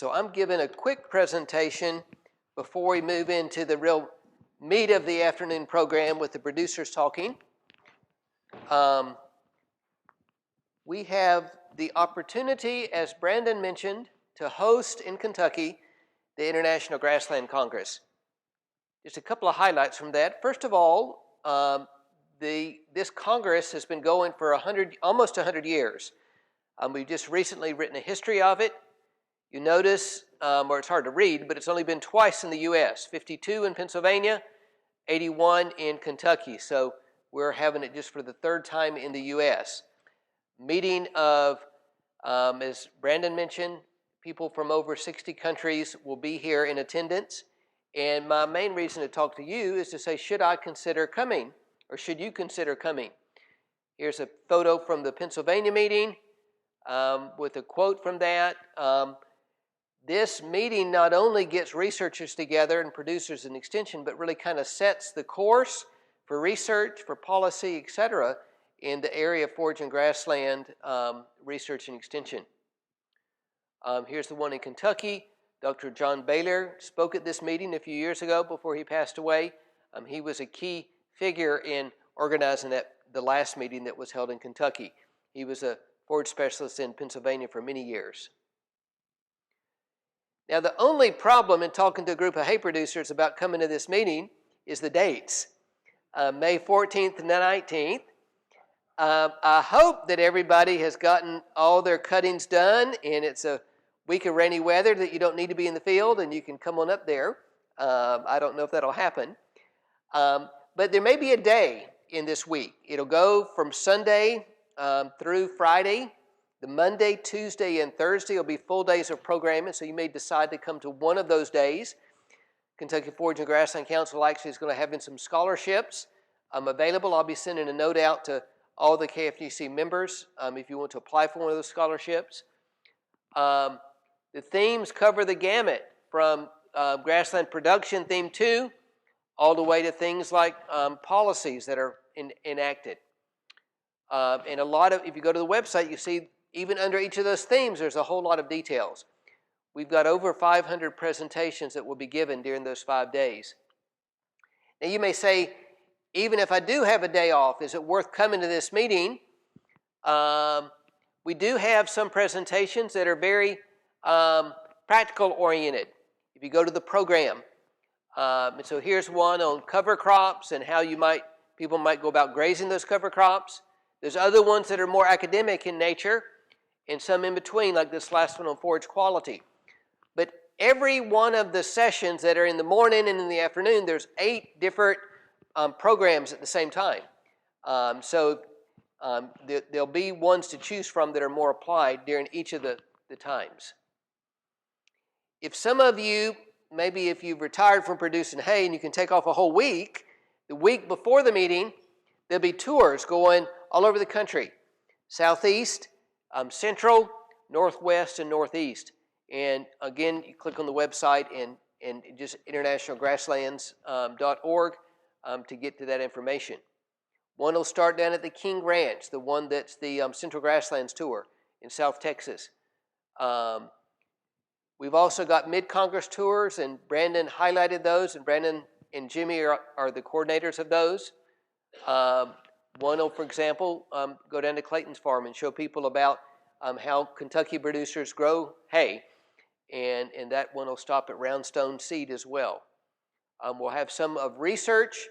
So I'm giving a quick presentation before we move into the real meat of the afternoon program with the producers talking. We have the opportunity, as Brandon mentioned, to host in Kentucky the International Grassland Congress. Just a couple of highlights from that. First of all, this Congress has been going for almost 100 years. We've just recently written a history of it. You notice, or it's hard to read, but it's only been twice in the U.S., 52 in Pennsylvania, 81 in Kentucky. So we're having it just for the third time in the U.S. Meeting of, as Brandon mentioned, people from over 60 countries will be here in attendance. And my main reason to talk to you is to say, should I consider coming, or should you consider coming? Here's a photo from the Pennsylvania meeting with a quote from that. This meeting not only gets researchers together and producers and extension, but really kind of sets the course for research, for policy, etc., in the area of forage and grassland research and extension. Here's the one in Kentucky. Dr. John Baylor spoke at this meeting a few years ago before he passed away. He was a key figure in organizing the last meeting that was held in Kentucky. He was a forage specialist in Pennsylvania for many years. Now, the only problem in talking to a group of hay producers about coming to this meeting is the dates, May 14th and 19th. I hope that everybody has gotten all their cuttings done, and it's a week of rainy weather that you don't need to be in the field, and you can come on up there. I don't know if that'll happen. But there may be a day in this week. It'll go from Sunday through Friday. The Monday, Tuesday, and Thursday will be full days of programming, so you may decide to come to one of those days. Kentucky Forage and Grassland Council actually is going to have in some scholarships available. I'll be sending a note out to all the KFGC members if you want to apply for one of those scholarships. The themes cover the gamut from grassland production theme 2 all the way to things like policies that are enacted. And a lot of, if you go to the website, you see even under each of those themes, there's a whole lot of details. We've got over 500 presentations that will be given during those 5 days. Now you may say, even if I do have a day off, is it worth coming to this meeting? We do have some presentations that are very practical oriented. If you go to the program, and so here's one on cover crops and how people might go about grazing those cover crops. There's other ones that are more academic in nature, and some in between, like this last one on forage quality. But every one of the sessions that are in the morning and in the afternoon, there's 8 different programs at the same time. There'll be ones to choose from that are more applied during each of the times. If some of you, maybe if you've retired from producing hay and you can take off a whole week, the week before the meeting, there'll be tours going all over the country, southeast, central, northwest, and northeast. And again, you click on the website and just internationalgrasslands.org to get to that information. One will start down at the King Ranch, the one that's the Central Grasslands Tour in South Texas. We've also got mid-Congress tours, and Brandon highlighted those, and Brandon and Jimmy are the coordinators of those. One will, for example, go down to Clayton's farm and show people about how Kentucky producers grow hay, and that one will stop at Roundstone Seed as well. We'll have some of research,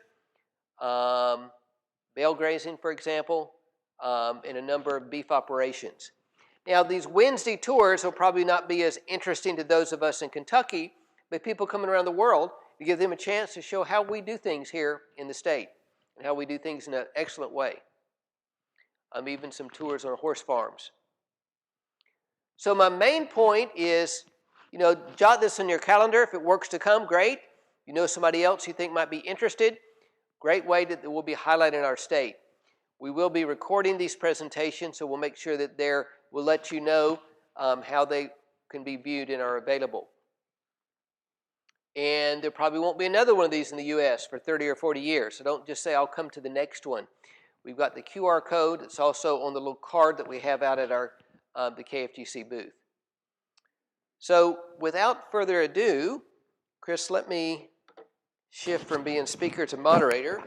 bale grazing, for example, and a number of beef operations. Now, these Wednesday tours will probably not be as interesting to those of us in Kentucky, but people coming around the world, to give them a chance to show how we do things here in the state and how we do things in an excellent way. Even some tours on horse farms. So my main point is, jot this on your calendar. If it works to come, great. You know somebody else you think might be interested, great way that we'll be highlighting our state. We will be recording these presentations, so we'll make sure that we'll let you know how they can be viewed and are available. And there probably won't be another one of these in the U.S. for 30 or 40 years, so don't just say, I'll come to the next one. We've got the QR code. It's also on the little card that we have out at the KFGC booth. So without further ado, Chris, let me shift from being speaker to moderator.